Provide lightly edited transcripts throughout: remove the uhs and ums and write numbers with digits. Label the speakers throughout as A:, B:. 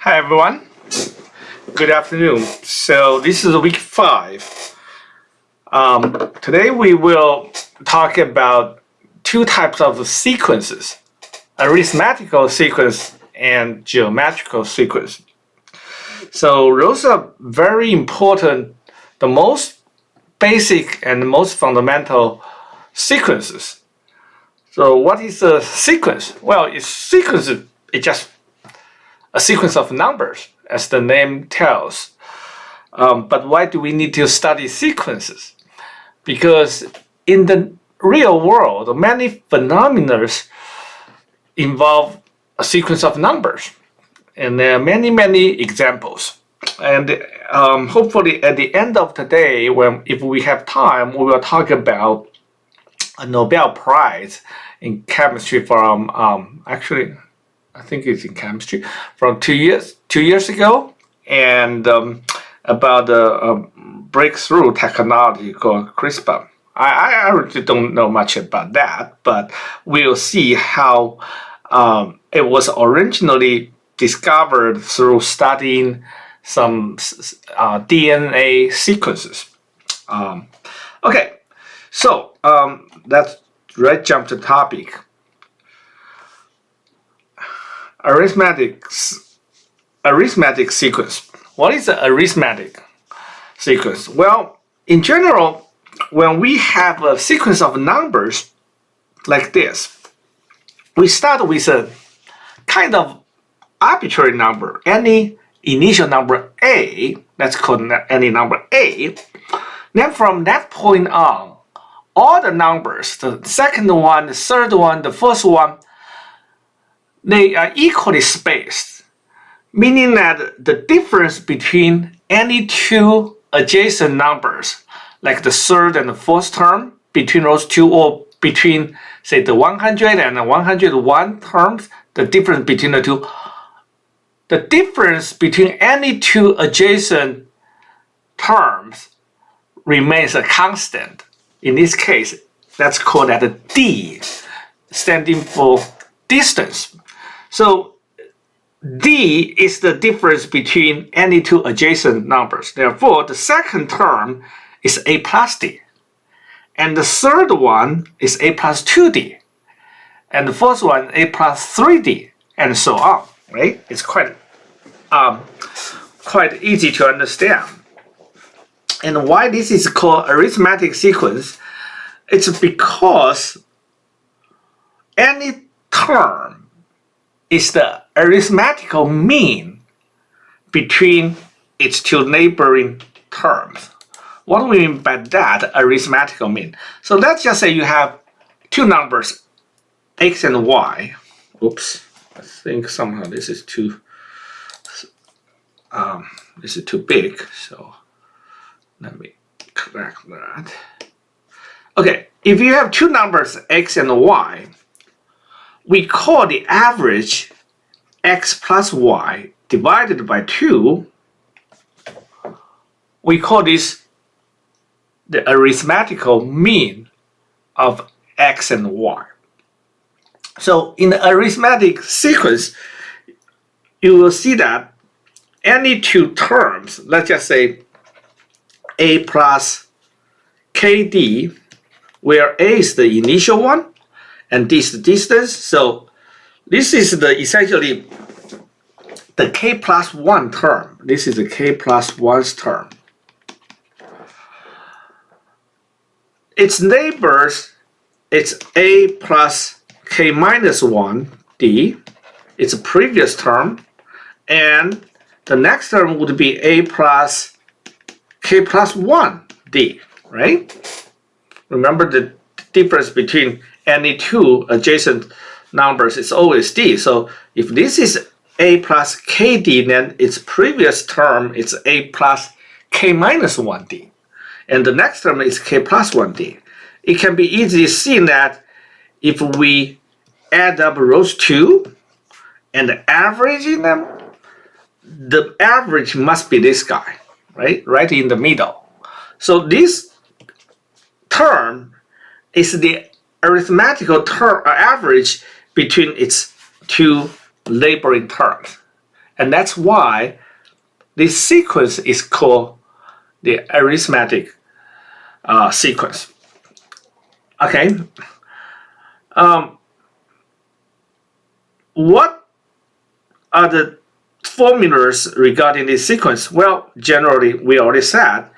A: Hi everyone, good afternoon. So this is week 5. Today we will talk about two types of sequences, arithmetical sequence and geometrical sequence. So those are very important, the most basic and most fundamental sequences. So what is a sequence? Well, it's just a sequence of numbers, as the name tells. But why do we need to study sequences? Because in the real world, many phenomena involve a sequence of numbers. And there are many examples. And hopefully at the end of the day, if we have time, we will talk about a Nobel Prize in chemistry from, I think it's in chemistry, from 2 years ago, and about the breakthrough technology called CRISPR. I really don't know much about that, but we'll see how it was originally discovered through studying some DNA sequences. Okay, so let's jump to topic. Arithmetic sequence. What is an arithmetic sequence? Well, in general, when we have a sequence of numbers like this, we start with a kind of arbitrary number, any initial number A, let's call any number A. Then from that point on, all the numbers, the second one, the third one, the first one, they are equally spaced, meaning that the difference between any two adjacent numbers, like the third and the fourth term, between those two, or between, say, the 100 and the 101 terms, the difference between the two, the difference between any two adjacent terms remains a constant. In this case, let's call that a D, standing for distance. So D is the difference between any two adjacent numbers. Therefore, the second term is A plus D. And the third one is A plus 2D. And the fourth one, A plus 3D, and so on. Right? It's quite easy to understand. And why this is called arithmetic sequence, it's because any term is the arithmetical mean between its two neighboring terms. What do we mean by that, arithmetical mean? So let's just say you have two numbers, x and y. Oops, I think somehow this is too big, so let me correct that. Okay, if you have two numbers, x and y, we call the average x plus y divided by 2. We call this the arithmetical mean of x and y. So in the arithmetic sequence, you will see that any two terms, let's just say a plus kd, where a is the initial one and d is the distance. So this is essentially the k plus 1 term. This is the k plus 1's term. Its neighbors, it's a plus k minus 1 d. It's a previous term. And the next term would be a plus k plus 1 d, right? Remember the difference between any two adjacent numbers is always d. So if this is a plus kd, then its previous term is a plus k minus 1d. And the next term is k plus 1d. It can be easily seen that if we add up those two and averaging them, the average must be this guy, right in the middle. So this term is the arithmetical average between its two neighboring terms. And that's why this sequence is called the arithmetic sequence. Okay. What are the formulas regarding this sequence? Well, generally, we already said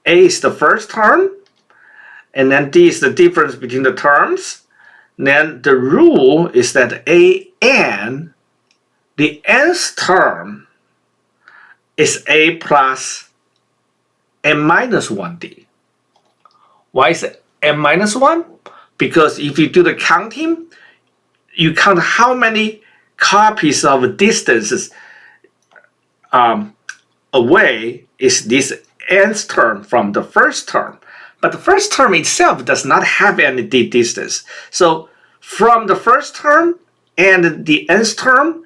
A: A is the first term, and then D is the difference between the terms. Then the rule is that AN, the nth term, is A plus n minus 1D. Why is it n minus 1? Because if you do the counting, you count how many copies of distances away is this nth term from the first term. But the first term itself does not have any distance. So from the first term and the nth term,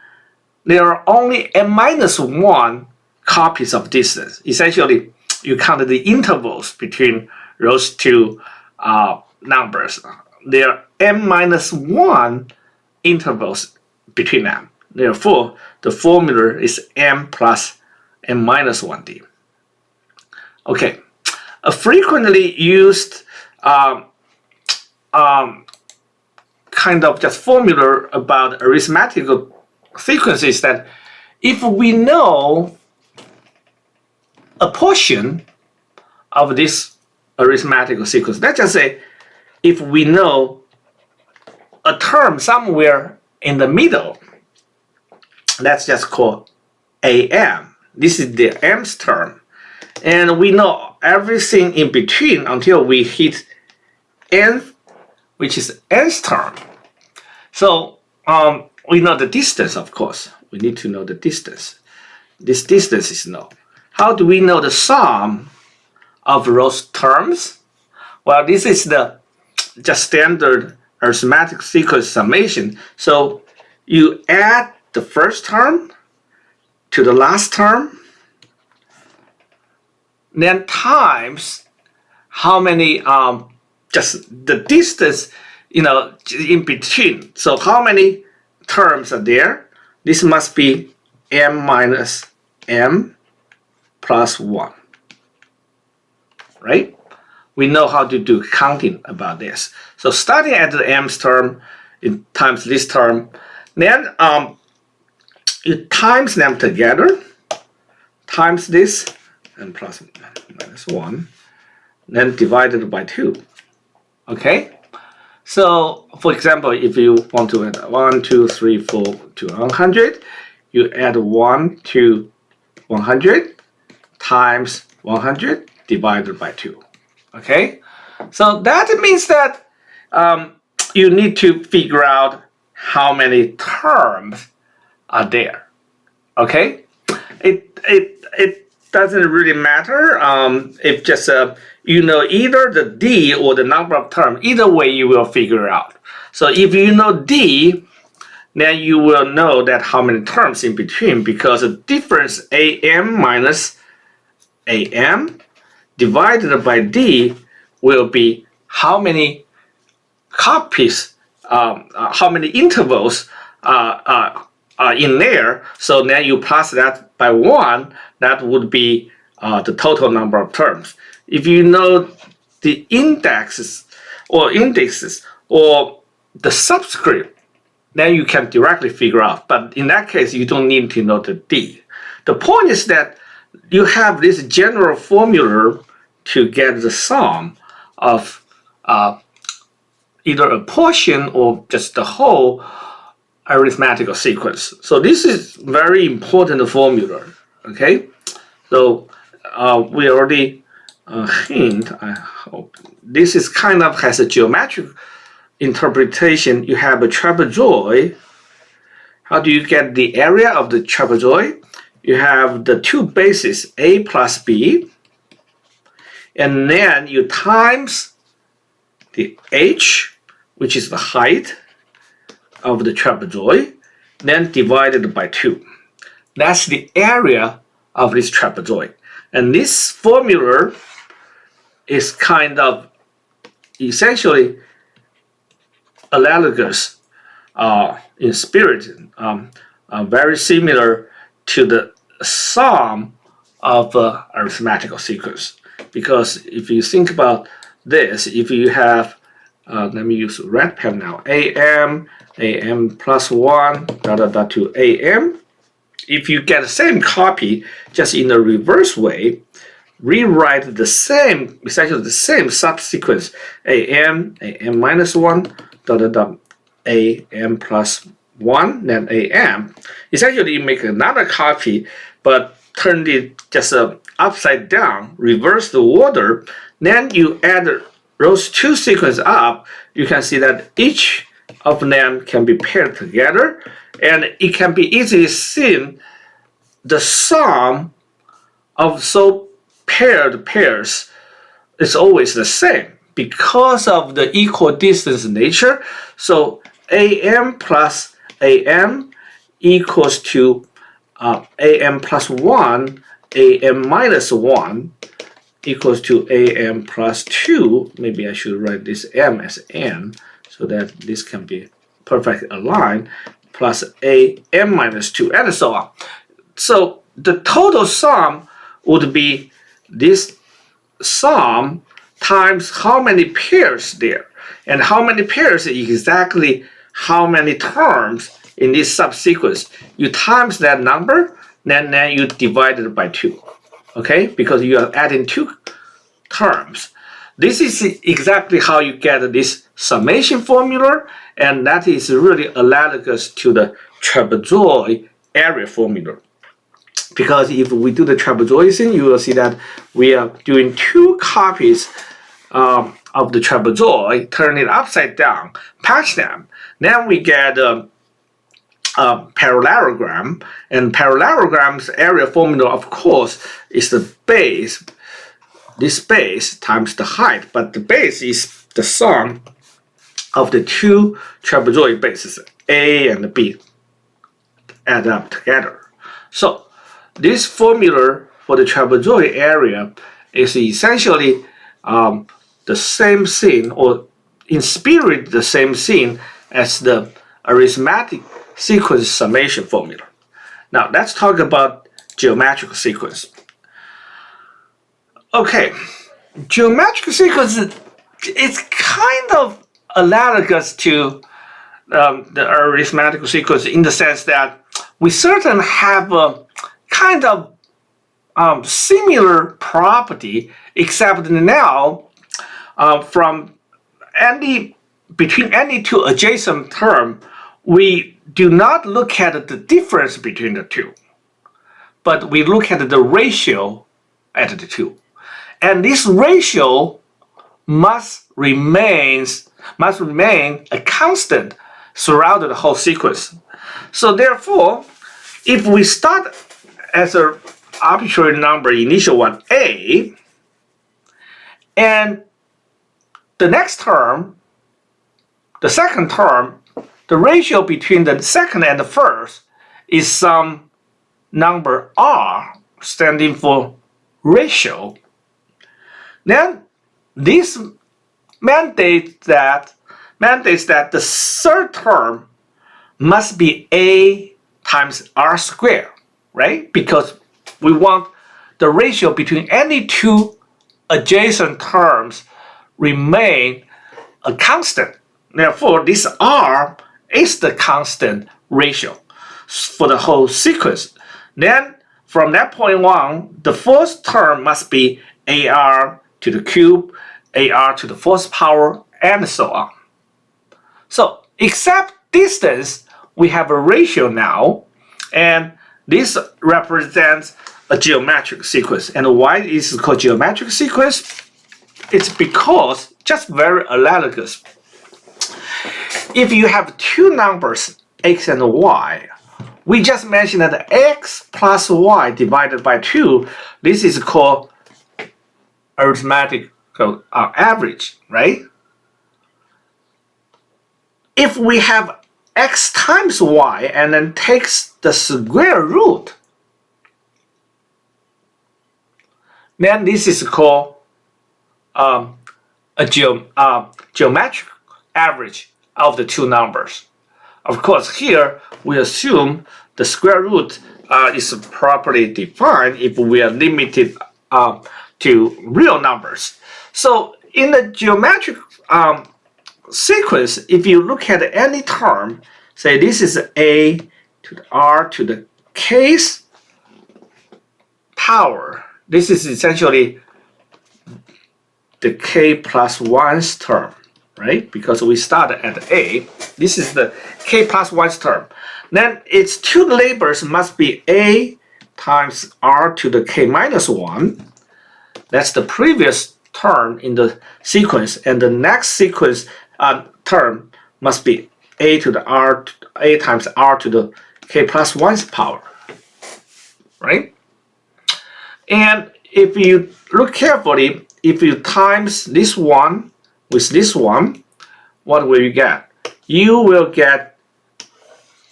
A: there are only n minus 1 copies of distance. Essentially, you count the intervals between those two numbers. There are n minus 1 intervals between them. Therefore, the formula is m plus n minus 1D. Okay, a frequently used kind of just formula about arithmetical sequences that if we know a portion of this arithmetical sequence, let's just say if we know a term somewhere in the middle, let's just call AM. This is the mth term. And we know everything in between until we hit nth, which is nth term. So we know the distance, of course. We need to know the distance. This distance is known. How do we know the sum of those terms? Well, this is the just standard arithmetic sequence summation. So you add the first term to the last term, then times how many just the distance in between. So how many terms are there? This must be m minus m plus 1, right? We know how to do counting about this. So starting at the mth term times this term, then you times them together, times this, and plus minus 1, then divided by 2. Okay? So, for example, if you want to add 1, 2, 3, 4 to 100, you add 1 to 100 times 100 divided by 2. Okay? So that means that you need to figure out how many terms are there. Okay? It doesn't really matter if just you know either the D or the number of terms. Either way, you will figure out. So if you know D, then you will know that how many terms in between, because the difference AM minus AM divided by D will be how many copies, how many intervals are in there. So then you plus that by 1, that would be the total number of terms. If you know the indexes or the subscript, then you can directly figure out. But in that case, you don't need to know the D. The point is that you have this general formula to get the sum of either a portion or just the whole arithmetical sequence. So this is very important formula. Okay, so we already hint. I hope this is kind of has a geometric interpretation. You have a trapezoid. How do you get the area of the trapezoid? You have the two bases, A plus B, and then you times the h, which is the height of the trapezoid, then divided by 2. That's the area of this trapezoid. And this formula is kind of essentially analogous in spirit, very similar to the sum of arithmetical sequence. Because if you think about this, if you have, let me use red pen now, am plus 1, to am. If you get the same copy, just in the reverse way, rewrite the same, essentially the same subsequence, am minus 1, am plus 1, then am. Essentially, you make another copy, but turn it just upside down, reverse the order. Then you add those two sequences up. You can see that each of them can be paired together, and it can be easily seen the sum of so paired pairs is always the same because of the equal distance nature. So am plus am equals to am plus 1, am minus 1 equals to am plus 2. Maybe I should write this m as n so that this can be perfectly aligned, plus am minus 2, and so on. So the total sum would be this sum times how many pairs there. And how many pairs is exactly how many terms in this subsequence. You times that number, then you divide it by 2. Okay? Because you are adding 2 terms. This is exactly how you get this summation formula, and that is really analogous to the trapezoid area formula. Because if we do the trapezoiding, you will see that we are doing 2 copies of the trapezoid, turn it upside down, patch them. Then we get a parallelogram, and parallelogram's area formula, of course, is the base. This base times the height, but the base is the sum of the 2 trapezoid bases, A and B, add up together. So this formula for the trapezoid area is essentially the same thing, or in spirit the same thing as the arithmetic sequence summation formula. Now let's talk about geometrical sequence. Okay, geometrical sequence is kind of analogous to the arithmetical sequence in the sense that we certainly have a kind of similar property, except now between any 2 adjacent terms, we do not look at the difference between the 2, but we look at the ratio at the 2. And this ratio must remain a constant throughout the whole sequence. So therefore, if we start as an arbitrary number, initial one, a, and the next term, the second term, the ratio between the second and the first is some number r, standing for ratio. Then this mandates that the third term must be a times r squared, right? Because we want the ratio between any 2 adjacent terms remain a constant. Therefore, this r is the constant ratio for the whole sequence. Then from that point on, the first term must be ar to the cube, ar to the 4th power, and so on. So except distance, we have a ratio now, and this represents a geometric sequence. And why is it called geometric sequence? It's because, just very analogous, if you have 2 numbers, x and y, we just mentioned that x plus y divided by 2, this is called arithmetic average, right? If we have x times y and then takes the square root, then this is called a geometric average of the 2 numbers. Of course, here we assume the square root is properly defined if we are limited to real numbers. So in the geometric sequence, if you look at any term, say this is a to the r to the k's power. This is essentially the k plus 1's term, right? Because we started at a. This is the k plus 1's term. Then its two labels must be a times r to the k minus 1. That's the previous term in the sequence, and the next sequence term must be a to the r, a times r to the k plus 1's power, right? And if you look carefully, if you times this one with this one, what will you get? You will get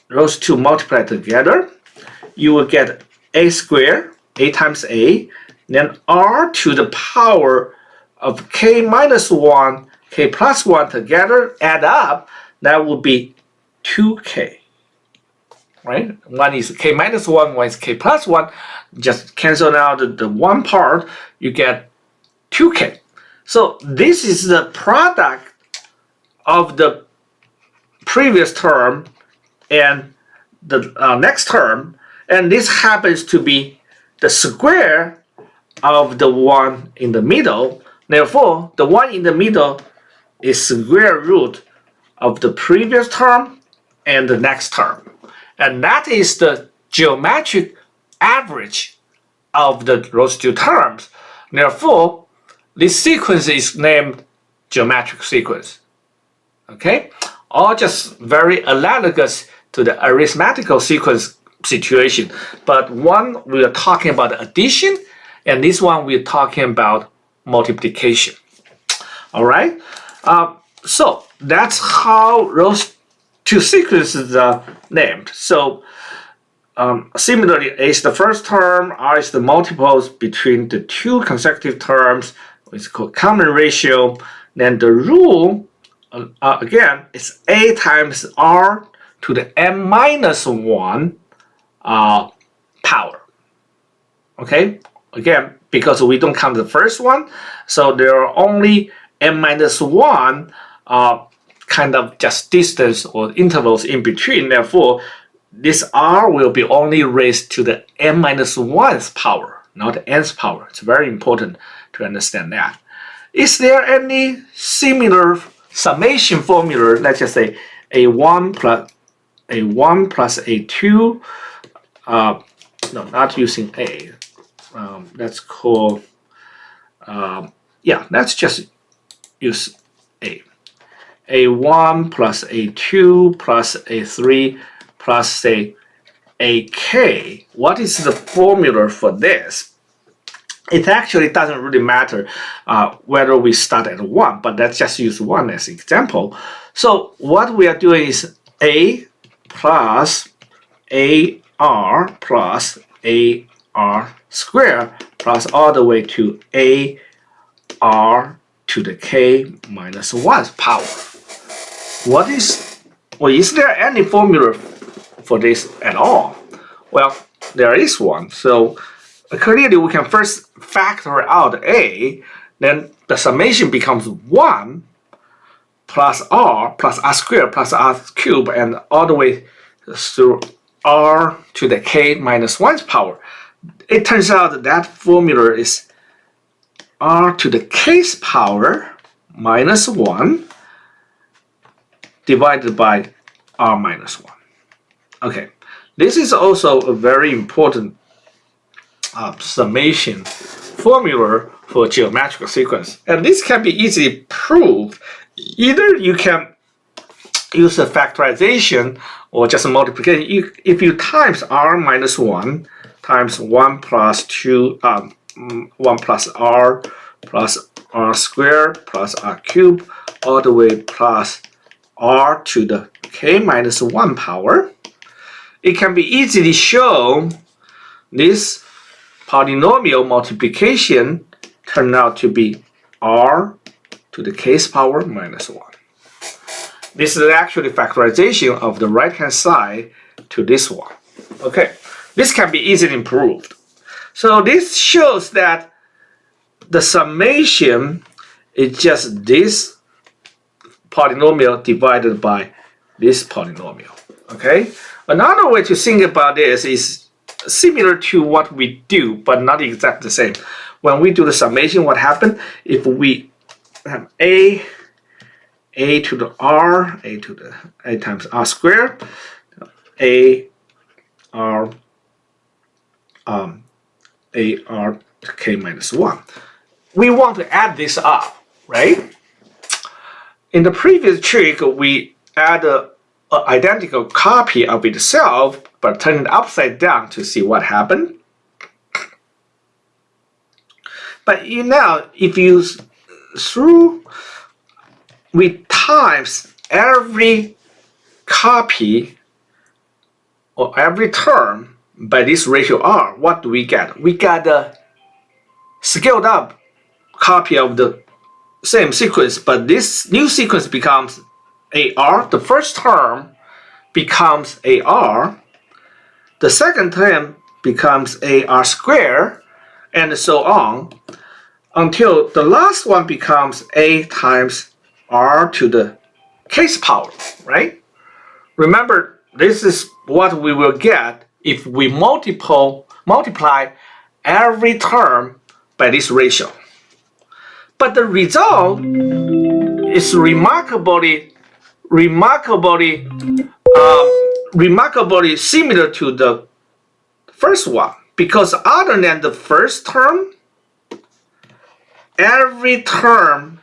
A: those two multiplied together. You will get a squared, a times a, then r to the power of k minus 1, k plus 1 together, add up, that would be 2k. Right? One is k minus 1, one is k plus 1. Just cancel out the one part, you get 2k. So this is the product of the previous term and the next term, and this happens to be the square of the one in the middle. Therefore, the one in the middle is square root of the previous term and the next term. And that is the geometric average of those two terms. Therefore, this sequence is named geometric sequence. Okay? All just very analogous to the arithmetical sequence situation. But one we are talking about addition, and this one we're talking about multiplication. All right? So that's how those two sequences are named. So similarly, A is the first term, R is the multiples between the two consecutive terms. It's called common ratio. Then the rule, again, is A times R to the n minus 1 power. Okay? Again, because we don't count the first one, so there are only n minus 1 kind of just distance or intervals in between. Therefore, this r will be only raised to the n minus 1th power, not nth power. It's very important to understand that. Is there any similar summation formula? Let's just say a1 plus a2. No, not using a. Let's call. Yeah, let's just use a. a1 plus a2 plus a3 plus say ak. What is the formula for this? It actually doesn't really matter whether we start at 1, but let's just use 1 as an example. So what we are doing is a plus ar plus ar squared plus all the way to ar to the k minus 1th power. Is there any formula for this at all? Well, there is one. So clearly we can first factor out a, then the summation becomes 1 plus r squared plus r cubed, and all the way through r to the k minus 1th power. It turns out that that formula is r to the k's power minus 1 divided by r minus 1. Okay, this is also a very important summation formula for geometrical sequence. And this can be easily proved. Either you can use a factorization or just a multiplication. If you times r minus 1 times 1 plus 2, 1 plus r squared plus r cubed all the way plus r to the k minus 1 power, it can be easily shown this polynomial multiplication turned out to be r to the k's power minus 1. This is actually factorization of the right-hand side to this one. Okay, This can be easily improved. So this shows that the summation is just this polynomial divided by this polynomial. Okay? Another way to think about this is similar to what we do, but not exactly the same. When we do the summation, what happens if we have a to the r, a to the a times r squared, a r k minus 1. We want to add this up, right? In the previous trick, we add an identical copy of itself, but turn it upside down to see what happened. But now, if you we times every copy or every term by this ratio r, what do we get? We get a scaled up copy of the same sequence, but this new sequence becomes AR. The first term becomes AR. The second term becomes AR squared, and so on, until the last one becomes A times R to the kth power, right? Remember, this is what we will get if we multiply every term by this ratio. But the result is remarkably similar to the first one, because other than the first term, every term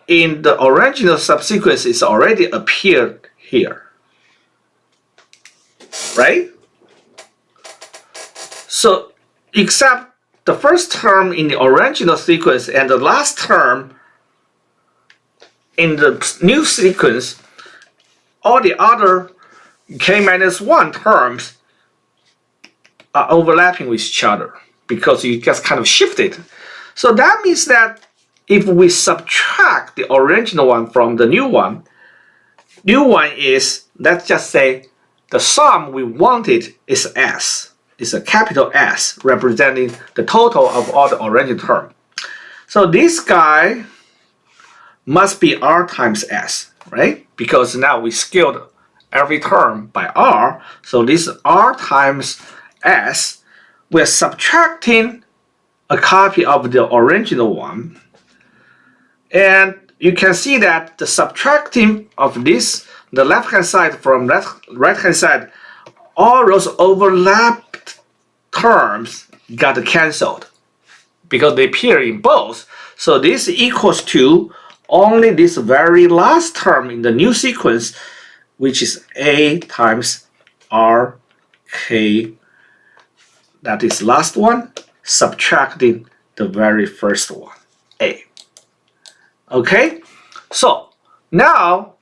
A: in the original subsequence is already appeared here, right? So except the first term in the original sequence and the last term in the new sequence, all the other k minus 1 terms are overlapping with each other because you just kind of shifted. So that means that if we subtract the original one from the new one is, let's just say, the sum we wanted is S. It's a capital S representing the total of all the original term. So this guy must be R times S, right? Because now we scaled every term by R. So this R times S, we're subtracting a copy of the original one. And you can see that the subtracting of this, the left-hand side from right-hand side, all those overlapped terms got cancelled because they appear in both. So this equals to only this very last term in the new sequence, which is A times RK, that is last one, subtracting the very first one, A. Okay, so now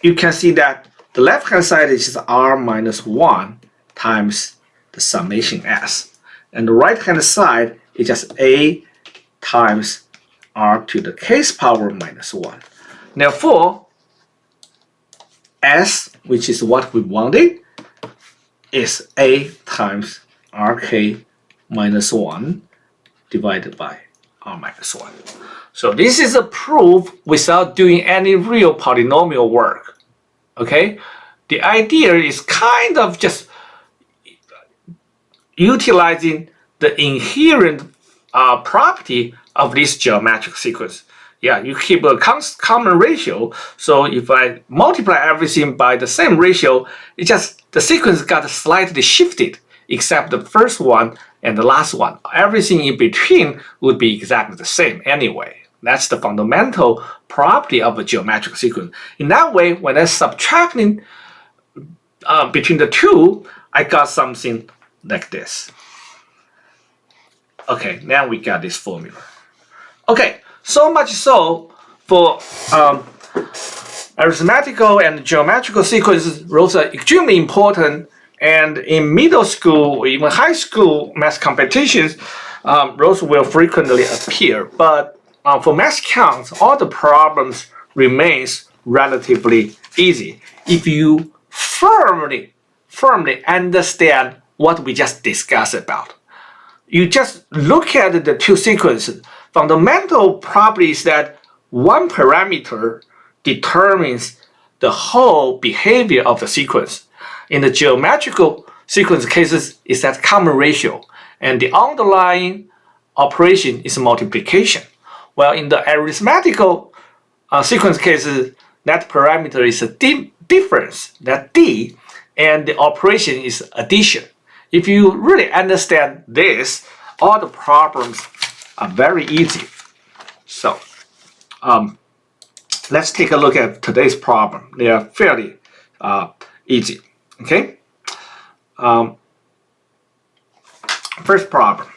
A: you can see that the left-hand side is R minus 1 times the summation S. And the right-hand side is just A times R to the kth power minus 1. Therefore, S, which is what we wanted, is A times RK minus 1 divided by R minus 1. So this is a proof without doing any real polynomial work. Okay? The idea is kind of just utilizing the inherent property of this geometric sequence. Yeah, you keep a common ratio. So if I multiply everything by the same ratio, it just the sequence got slightly shifted, except the first one and the last one. Everything in between would be exactly the same anyway. That's the fundamental property of a geometric sequence. In that way, when I'm subtracting between the two, I got something like this. Okay, now we got this formula. Okay, so much so for arithmetical and geometrical sequences. Those are extremely important, and in middle school, even high school math competitions, those will frequently appear. But for Mathcounts, all the problems remains relatively easy if you firmly understand what we just discussed about. You just look at the two sequences. Fundamental property is that one parameter determines the whole behavior of the sequence. In the geometrical sequence cases, it's that common ratio, and the underlying operation is multiplication. While in the arithmetical sequence cases, that parameter is a difference, that d, and the operation is addition. If you really understand this, all the problems are very easy. So let's take a look at today's problem. They are fairly easy. Okay. First problem.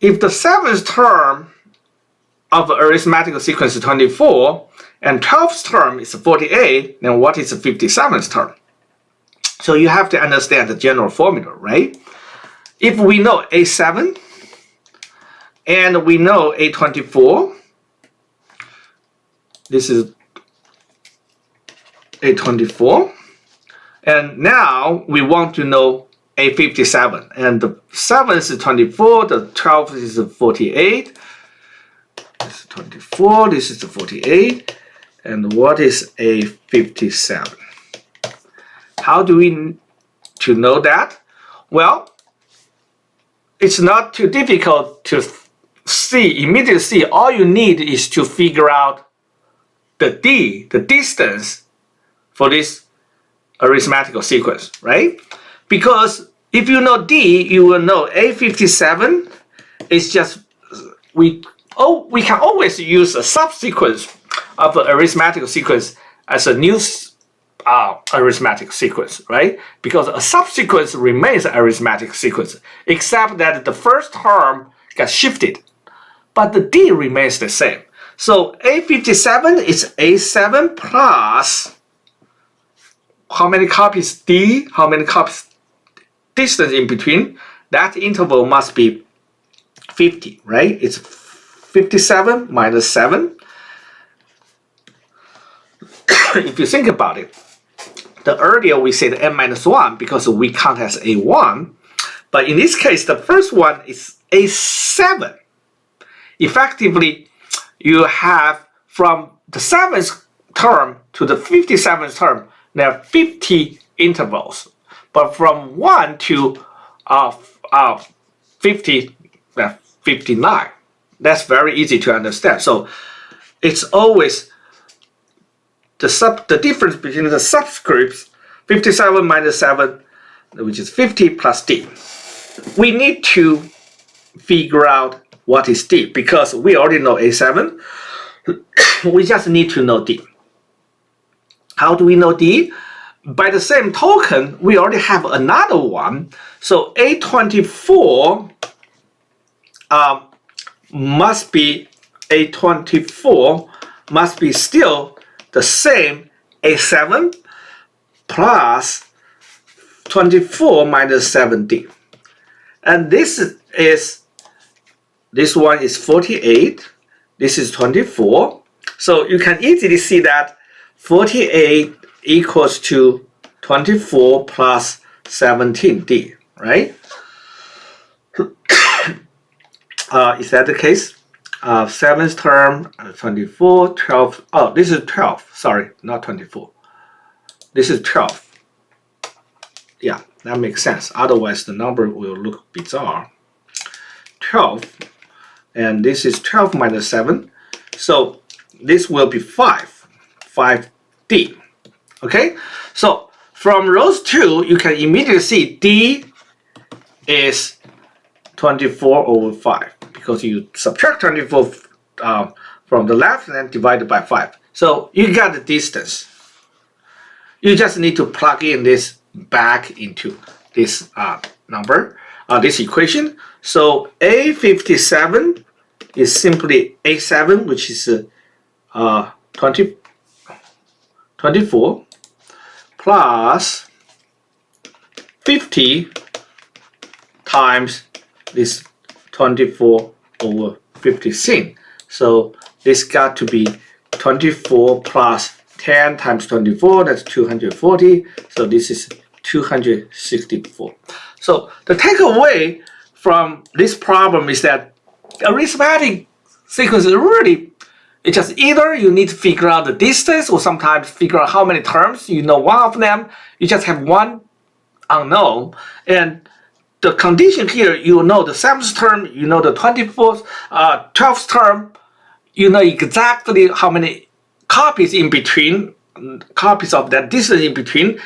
A: If the 7th term of the arithmetical sequence is 24 and 12th term is 48, then what is the 57th term? So you have to understand the general formula, right? If we know A7 and we know A24, this is A24, and now we want to know A57, and the 7th is 24, the 12th is 48, this is 24, this is 48, and what is A57? How do we to know that? Well, it's not too difficult to immediately see. All you need is to figure out the d, the distance for this arithmetical sequence, right? Because if you know d, you will know A57 is just, we can always use a subsequence of the arithmetical sequence as a new arithmetic sequence, right? Because a subsequence remains an arithmetic sequence, except that the first term got shifted, but the d remains the same. So A57 is A7 plus how many copies d, how many copies distance in between. That interval must be 50, right? It's 57 minus 7. If you think about it, the earlier we said n minus 1 because we count as A1, but in this case, the first one is A7. Effectively, you have from the 7th term to the 57th term, there are 50 intervals. But from 1 to 50, 59. That's very easy to understand. So it's always the difference between the subscripts, 57 minus 7, which is 50 plus d. We need to figure out what is d because we already know A7. We just need to know d. How do we know d? By the same token, we already have another one. So A24 must be still the same A7 plus 24 minus 7d. And this one is 48, this is 24. So you can easily see that 48 equals to 24 plus 17d, right? Is that the case? 7th term, 24, 12. Oh, this is 12. Sorry, not 24. This is 12. Yeah, that makes sense. Otherwise, the number will look bizarre. 12, and this is 12 minus 7. So this will be 5d. Okay? So from those two, you can immediately see d is 24 over 5. Because you subtract 24 from the left and then divide it by 5. So you got the distance. You just need to plug in this back into this number, this equation. So A57 is simply A7, which is 24 plus 50 times this 24 over 56. So this got to be 24 plus 10 times 24, that's 240. So this is 264. So the takeaway from this problem is that arithmetic sequence is really, it's just either you need to figure out the distance or sometimes figure out how many terms. You know one of them, you just have one unknown. And the condition here, you know the 7th term, you know the 12th term, you know exactly how many copies in between, copies of that distance in between,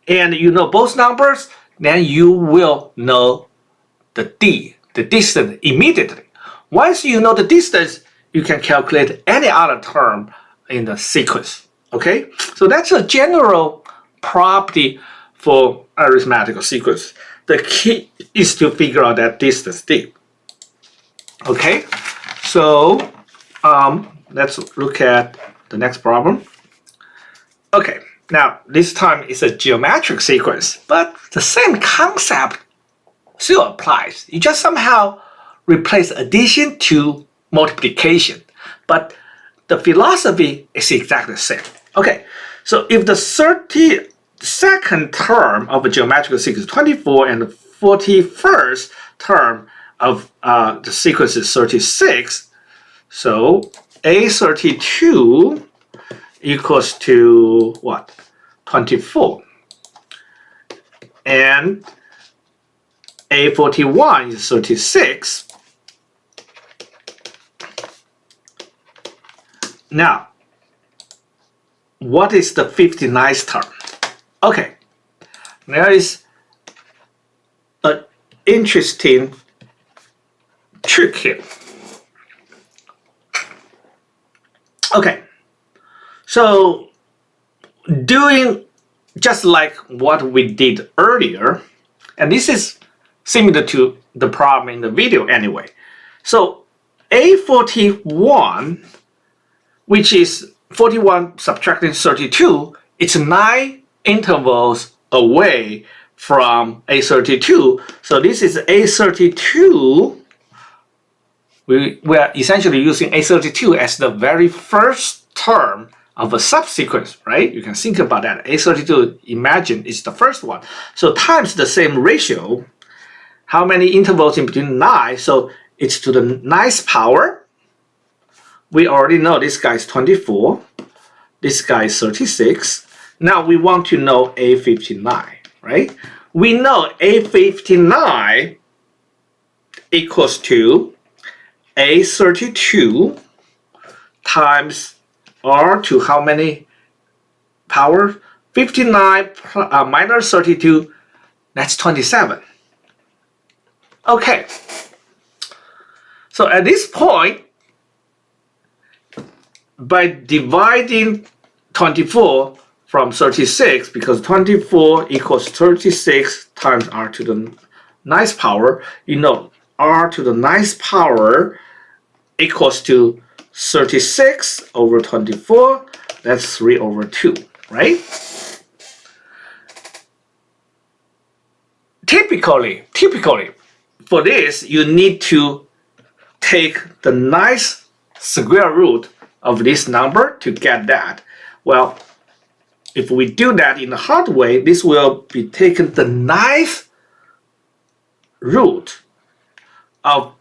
A: and you know both numbers, then you will know the distance immediately. Once you know the distance, you can calculate any other term in the sequence. Okay, so that's a general property for arithmetical sequence. The key is to figure out that distance d. Okay, so let's look at the next problem. Okay, now this time it's a geometric sequence, but the same concept still applies. You just somehow replace addition to multiplication, but the philosophy is exactly the same. Okay, so if the 32nd term of a geometrical sequence is 24 and the 41st term of the sequence is 36, so A32 equals to what? 24. And A41 is 36. Now, what is the 59th term? Okay, there is an interesting trick here. Okay, so doing just like what we did earlier, and this is similar to the problem in the video anyway. So A41, which is 41 subtracting 32, it's 9 intervals away from A32. So this is A32. We are essentially using A32 as the very first term of a subsequence, right? You can think about that. A32, imagine, is the first one. So times the same ratio. How many intervals in between 9? So it's to the 9th power. We already know this guy is 24. This guy is 36. Now we want to know A59, right? We know A59 equals to A32 times R to how many power? 59 minus 32, that's 27. Okay. So at this point, by dividing 24 from 36, because 24 equals 36 times R to the 9th power, you know R to the 9th power equals to 36 over 24, that's 3 over 2, right? Typically, for this, you need to take the 9th square root of this number to get that. Well, if we do that in the hard way, this will be taken the 9th root of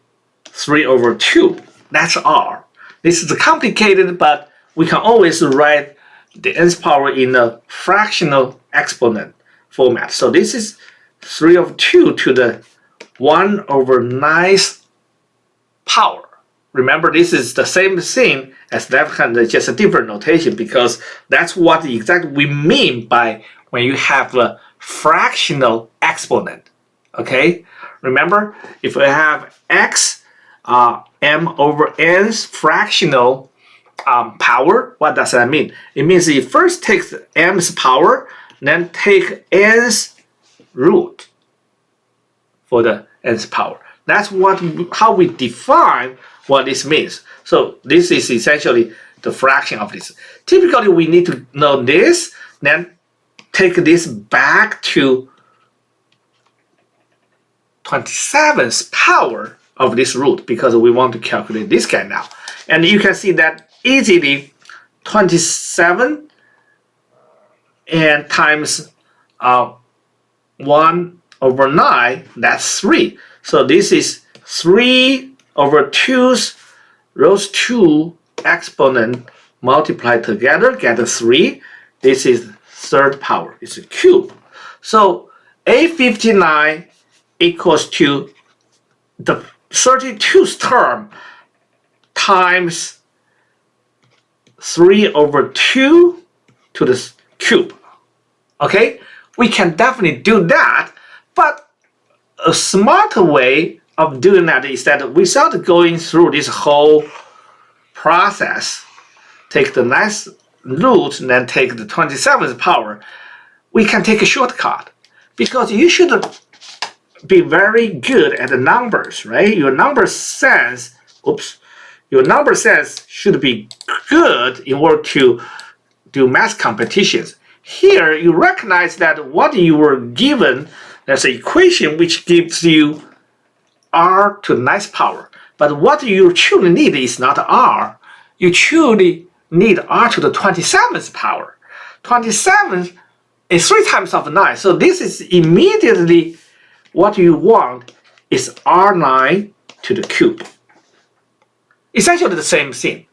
A: 3 over 2. That's R. This is complicated, but we can always write the nth power in a fractional exponent format. So this is 3 over 2 to the 1 over 9th power. Remember, this is the same thing as left hand, just a different notation, because that's what exactly we mean by when you have a fractional exponent. Okay? Remember, if we have x m over n's fractional power, what does that mean? It means it first takes m's power, then take n's root for the nth power. That's how we define what this means. So this is essentially the fraction of this. Typically, we need to know this, then take this back to 27th power of this root, because we want to calculate this guy now. And you can see that easily 27 and times 1 over 9, that's 3. So this is 3 over 2's those two exponent multiplied together, get a 3. This is third power, it's a cube. So A59 equals to the 32th term times 3 over 2 to the cube. Okay, we can definitely do that, but a smarter way of doing that is that without going through this whole process, take the nice root and then take the 27th power, we can take a shortcut. Because you should be very good at the numbers, right? Your number sense, your number sense should be good in order to do math competitions. Here, you recognize that what you were given, there's an equation which gives you r to the ninth power. But what you truly need is not r. You truly need r to the 27th power. 27 is 3 times of 9. So this is immediately what you want is r9 to the cube. Essentially the same thing.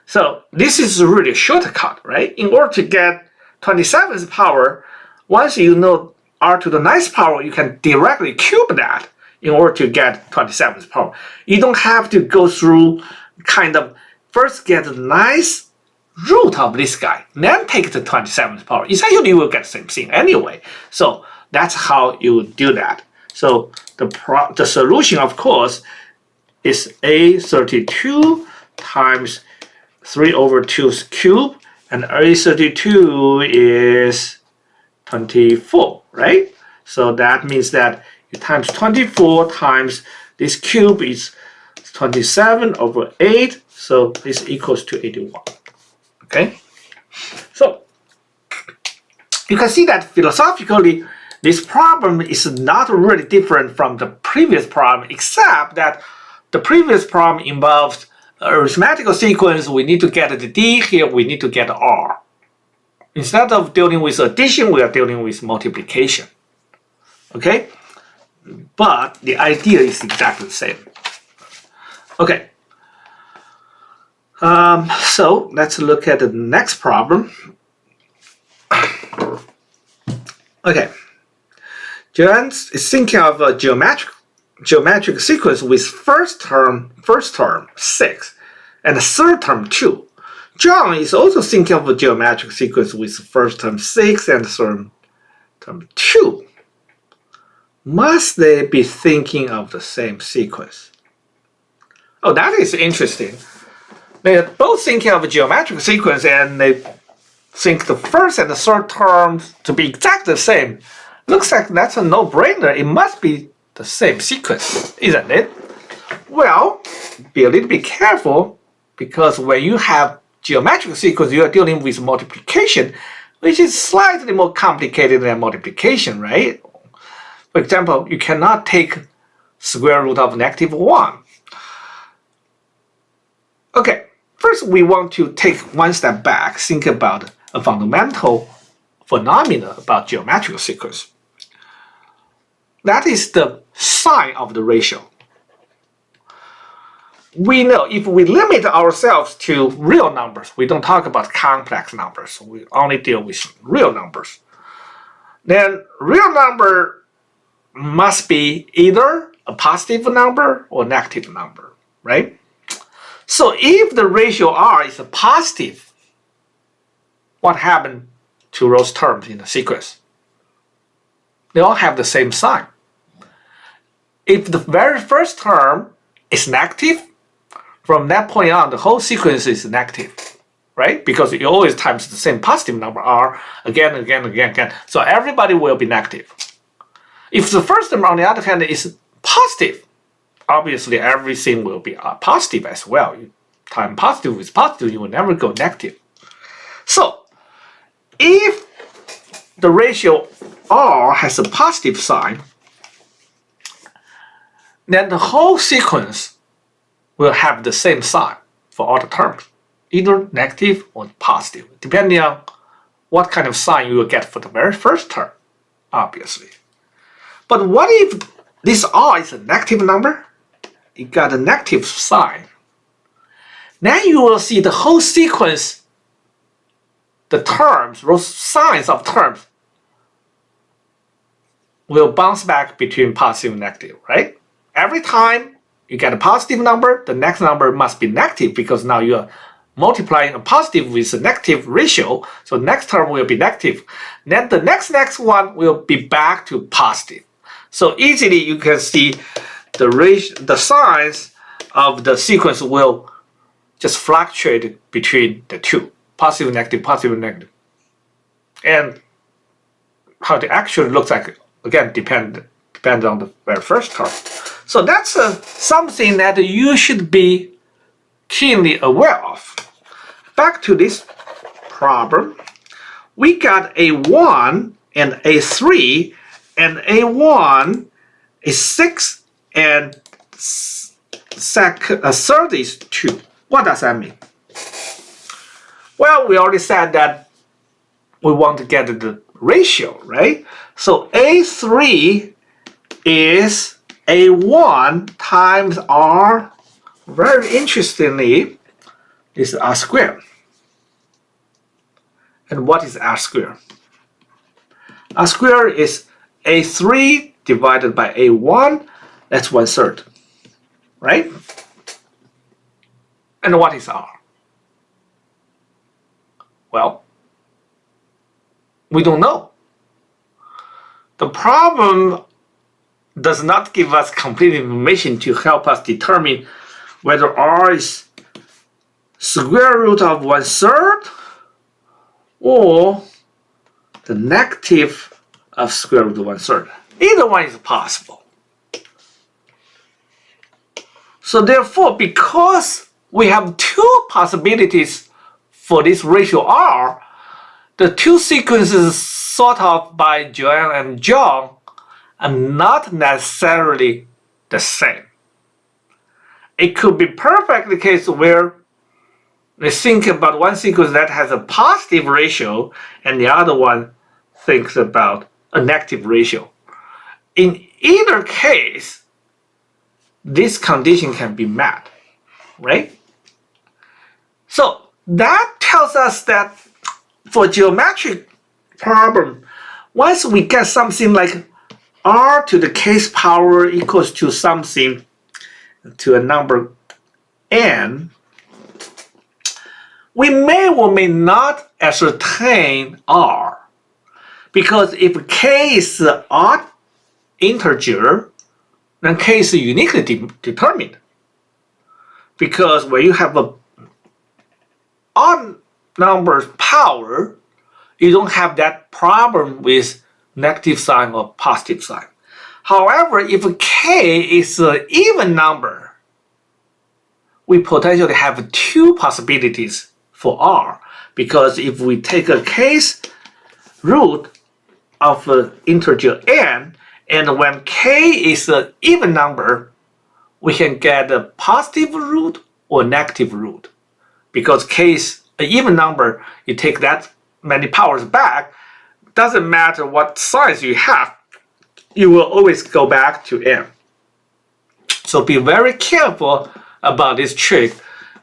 A: So this is really a shortcut, right? In order to get 27th power, once you know r to the 9th power, you can directly cube that in order to get 27th power. You don't have to go through kind of first get the nice root of this guy, then take the 27th power. Essentially, you will get the same thing anyway. So that's how you would do that. So the solution, of course, is A32 times 3 over 2's cube, and A32 is 24, right? So that means that you times 24 times this cube is 27 over 8, so this equals to 81. Okay, so you can see that philosophically, this problem is not really different from the previous problem, except that the previous problem involved arithmetical sequence. We need to get the D, here we need to get R. Instead of dealing with addition, we are dealing with multiplication. Okay, but the idea is exactly the same. Okay. So let's look at the next problem. Okay, Joanne is thinking of a geometric sequence with first term 6 and third term 2. John is also thinking of a geometric sequence with first term 6 and third term 2. Must they be thinking of the same sequence? Oh, that is interesting. They're both thinking of a geometric sequence and they think the first and the third terms to be exactly the same. Looks like that's a no-brainer. It must be the same sequence, isn't it? Well, be a little bit careful, because when you have geometric sequence, you are dealing with multiplication, which is slightly more complicated than multiplication, right? For example, you cannot take square root of -1. Okay, first we want to take one step back, think about a fundamental phenomena about geometrical sequence. That is the sign of the ratio. We know if we limit ourselves to real numbers, we don't talk about complex numbers, we only deal with real numbers, then real number must be either a positive number or negative number, right? So if the ratio r is a positive, what happened to those terms in the sequence? They all have the same sign. If the very first term is negative, from that point on, the whole sequence is negative, right? Because you always times the same positive number r again, again, again, again. So everybody will be negative. If the first term, on the other hand, is positive, obviously everything will be positive as well. You time positive with positive, you will never go negative. So if the ratio r has a positive sign, then the whole sequence will have the same sign for all the terms, either negative or positive, depending on what kind of sign you will get for the very first term, obviously. But what if this r is a negative number? It got a negative sign. Then you will see the whole sequence, the terms, those signs of terms, will bounce back between positive and negative, right? Every time you get a positive number, the next number must be negative because now you are multiplying a positive with a negative ratio, so next term will be negative. Then the next one will be back to positive. So easily you can see the signs of the sequence will just fluctuate between the two, positive, negative. And how it actually looks like, again, depends on the very first term. So that's something that you should be keenly aware of. Back to this problem, we got a 1 and a 3 and a 1, a 6, and a third is 2. What does that mean? Well, we already said that we want to get the ratio, right? So A3 is A1 times R. Very interestingly, this is R squared. And what is R squared? R squared is A3 divided by A1. That's 1/3, right? And what is R? Well, we don't know. The problem does not give us complete information to help us determine whether R is square root of 1/3 or the negative of square root of 1/3. Either one is possible. So therefore, because we have two possibilities for this ratio R, the two sequences thought of by Joanne and John are not necessarily the same. It could be perfectly the case where they think about one sequence that has a positive ratio and the other one thinks about a negative ratio. In either case, this condition can be met, right? So that tells us that for geometric problem, once we get something like r to the case power equals to something, to a number n, we may or may not ascertain r. Because if k is an odd integer, then k is uniquely determined. Because when you have a odd number power, you don't have that problem with negative sign or positive sign. However, if k is an even number, we potentially have two possibilities for r. Because if we take a case root of an integer n, and when k is an even number, we can get a positive root or negative root. Because k is an even number, you take that many powers back, doesn't matter what size you have, you will always go back to n. So be very careful about this trick.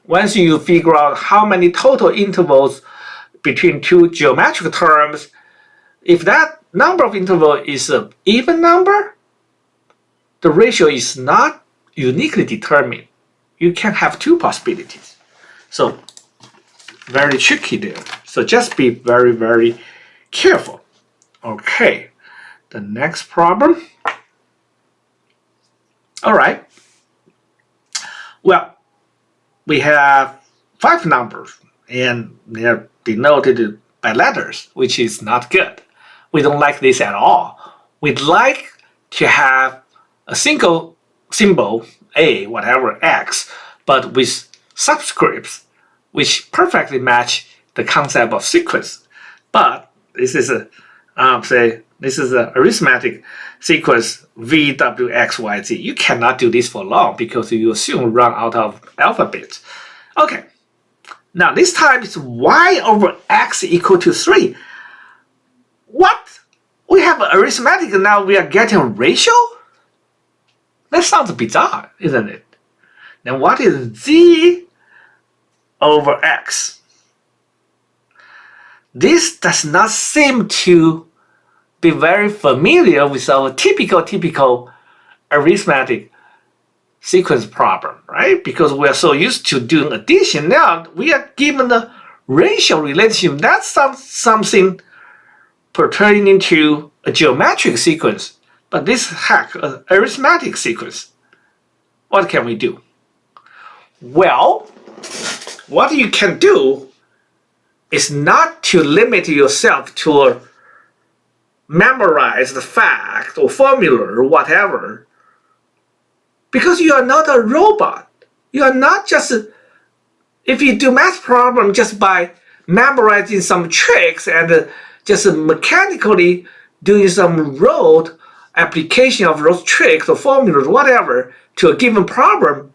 A: Once you figure out how many total intervals between two geometric terms, if that number of interval is an even number, the ratio is not uniquely determined. You can have two possibilities. So very tricky there. So just be very, very careful. Okay, the next problem. All right. Well, we have 5 numbers and they're denoted by letters, which is not good. We don't like this at all. We'd like to have a single symbol, A, whatever, X, but with subscripts, which perfectly match the concept of sequence. But this is a, this is an arithmetic sequence V, W, X, Y, Z. You cannot do this for long because you will soon run out of alphabets. Okay, now this time it's Y over X equal to 3. What? we have arithmetic, now we are getting a ratio? That sounds bizarre, isn't it? Then what is z over x? This does not seem to be very familiar with our typical arithmetic sequence problem, right? Because we are so used to doing addition. Now we are given a ratio relationship. That's something pertaining to a geometric sequence. But this heck, an arithmetic sequence. What can we do? Well, what you can do is not to limit yourself to a memorized fact or formula or whatever. Because you are not a robot. You are not just, if you do math problem just by memorizing some tricks and just mechanically doing some rote application of those tricks or formulas, whatever, to a given problem,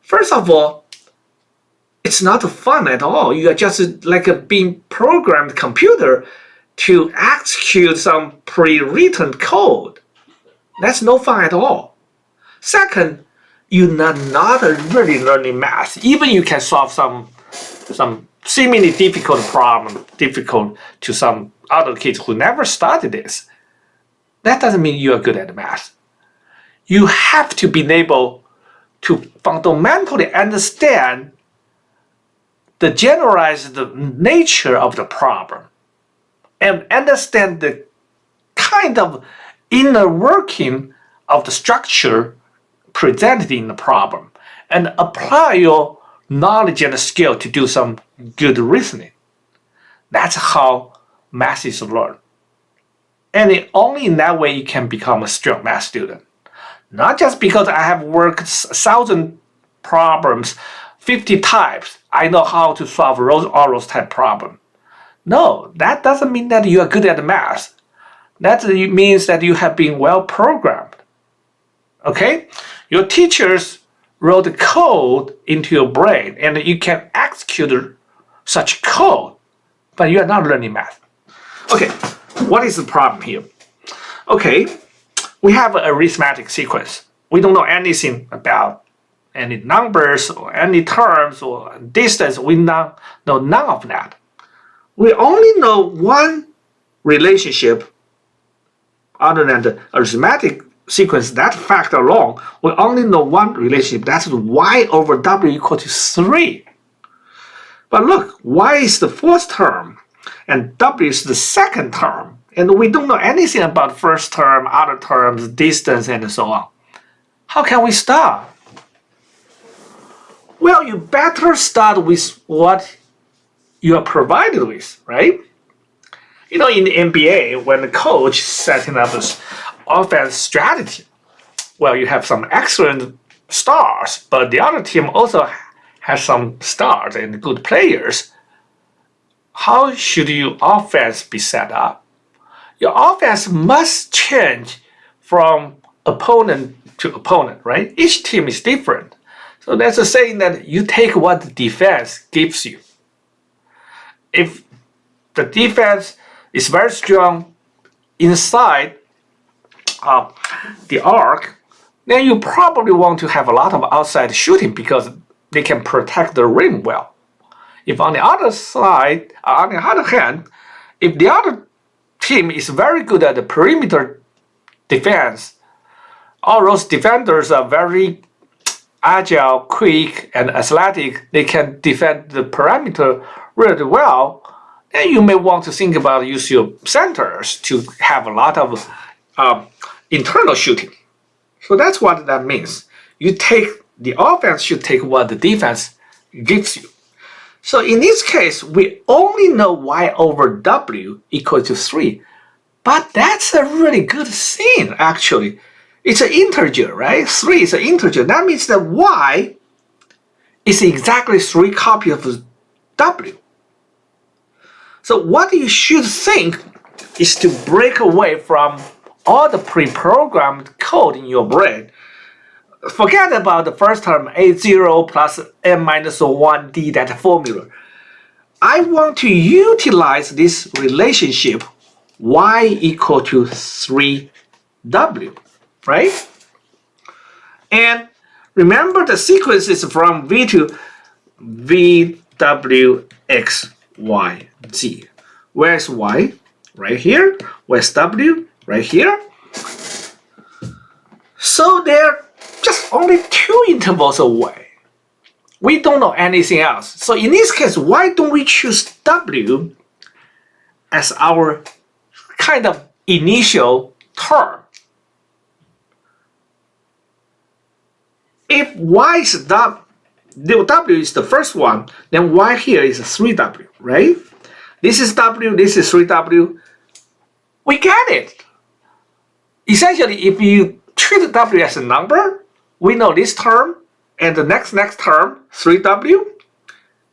A: first of all, it's not fun at all. You are just like a being programmed computer to execute some pre-written code. That's no fun at all. Second, you're not really learning math. Even you can solve some seemingly difficult problem, difficult to some other kids who never studied this. That doesn't mean you are good at math. You have to be able to fundamentally understand the generalized nature of the problem and understand the kind of inner working of the structure presented in the problem and apply your knowledge and skill to do some good reasoning. That's how math is learned. And only in that way you can become a strong math student. Not just because I have worked 1,000 problems, 50 types, I know how to solve all those type problems. No, that doesn't mean that you are good at math. That means that you have been well programmed. Okay? Your teachers wrote code into your brain and you can execute such code, but you are not learning math. Okay, what is the problem here? Okay, we have an arithmetic sequence. We don't know anything about any numbers or any terms or distance. We know none of that. We only know one relationship other than the arithmetic sequence, that fact alone. We only know one relationship. That's y over w equal to 3. But look, y is the fourth term and w is the second term. And we don't know anything about first term, other terms, distance, and so on. How can we start? Well, you better start with what you are provided with, right? You know, in the NBA, when the coach is setting up this offense strategy, well, you have some excellent stars, but the other team also has some stars and good players. How should your offense be set up? Your offense must change from opponent to opponent, right? Each team is different. So that's a saying that you take what the defense gives you. If the defense is very strong inside the arc, then you probably want to have a lot of outside shooting because they can protect the rim well. If on the other side, on the other hand, if the other team is very good at the perimeter defense, all those defenders are very agile, quick, and athletic, they can defend the perimeter really well, then you may want to think about use your centers to have a lot of internal shooting. So that's what that means. The offense should take what the defense gives you. So in this case, we only know y over w equal to 3. But that's a really good thing, actually. It's an integer, right? 3 is an integer. That means that y is exactly 3 copies of w. So what you should think is to break away from all the pre-programmed code in your brain. Forget about the first term, a0 plus n minus 1d, that formula. I want to utilize this relationship y equal to 3w, right? And remember the sequence is from v to v, w, x, y, z. Where's y? Right here. Where's w? Right here. So they're just only 2 intervals away. We don't know anything else. So in this case, why don't we choose w as our kind of initial term? If y is w is the first one, then y here is 3w, right? This is w, this is 3w. We get it. Essentially, if you treat w as a number, we know this term and the next term, 3w,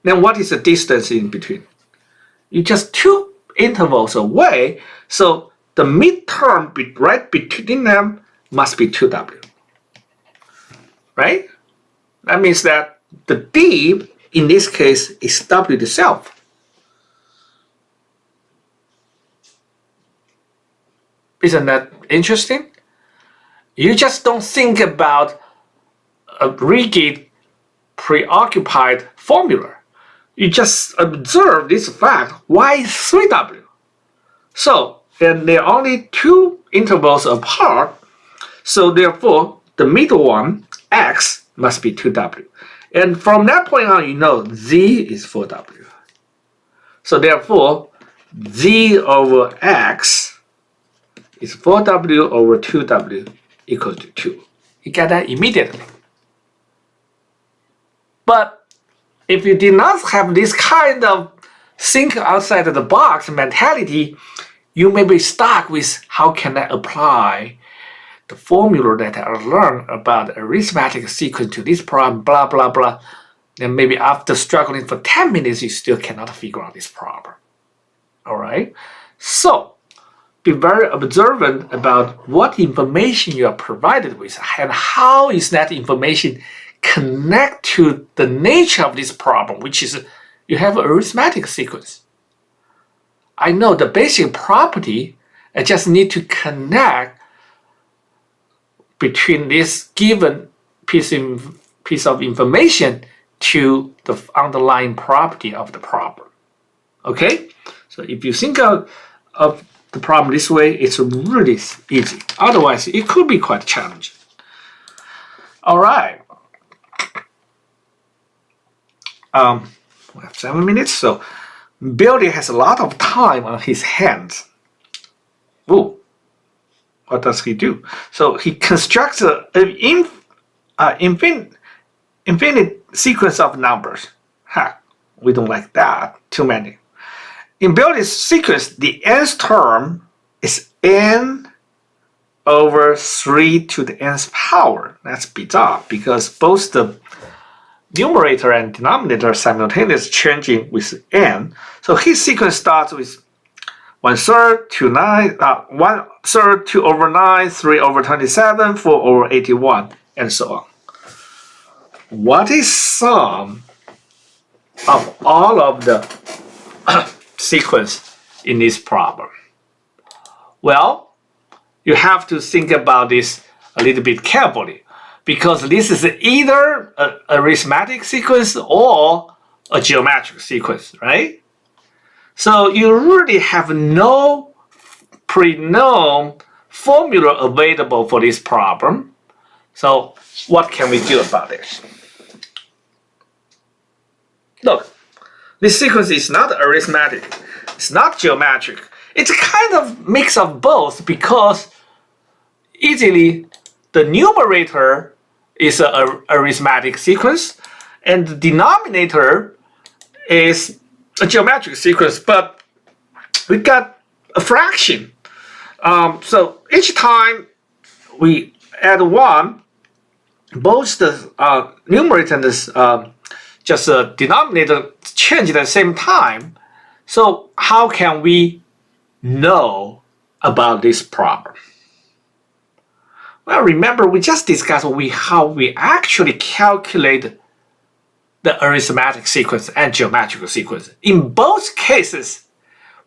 A: then what is the distance in between? You're just 2 intervals away, so the midterm right between them must be 2w. Right? That means that the d in this case is w itself. Isn't that interesting? You just don't think about a rigid, preoccupied formula. You just observe this fact, y is 3w. So, and they're only 2 intervals apart, so therefore the middle one, x, must be 2w. And from that point on, you know z is 4w. So therefore, z over x is 4w over 2w equals to 2. You get that immediately. But if you did not have this kind of think outside of the box mentality, you may be stuck with how can I apply the formula that I learned about arithmetic sequence to this problem, blah, blah, blah. Then maybe after struggling for 10 minutes, you still cannot figure out this problem. All right? So, be very observant about what information you are provided with and how is that information connect to the nature of this problem, which is you have an arithmetic sequence. I know the basic property, I just need to connect between this given piece of information to the underlying property of the problem. Okay? So if you think of the problem this way, it's really easy. Otherwise, it could be quite challenging. All right. We have 7 minutes, so Billy has a lot of time on his hands. Ooh, what does he do? So he constructs an infinite sequence of numbers. We don't like that, too many. In Billy's sequence, the nth term is n over 3 to the nth power. That's bizarre because both the numerator and denominator are simultaneously changing with n. So his sequence starts with 1/3 to 9, 1/3 2 over 9, 3 over 27, 4 over 81, and so on. What is sum of all of the sequence in this problem? Well, you have to think about this a little bit carefully because this is either an arithmetic sequence or a geometric sequence, right? So you really have no pre-known formula available for this problem. So what can we do about this? Look, this sequence is not arithmetic, it's not geometric. It's a kind of mix of both because easily the numerator is an arithmetic sequence and the denominator is a geometric sequence, but we got a fraction. So each time we add 1, both the numerator and the just the denominator change at the same time. So how can we know about this problem? Well, remember we just discussed how we actually calculate the arithmetic sequence and geometrical sequence. In both cases,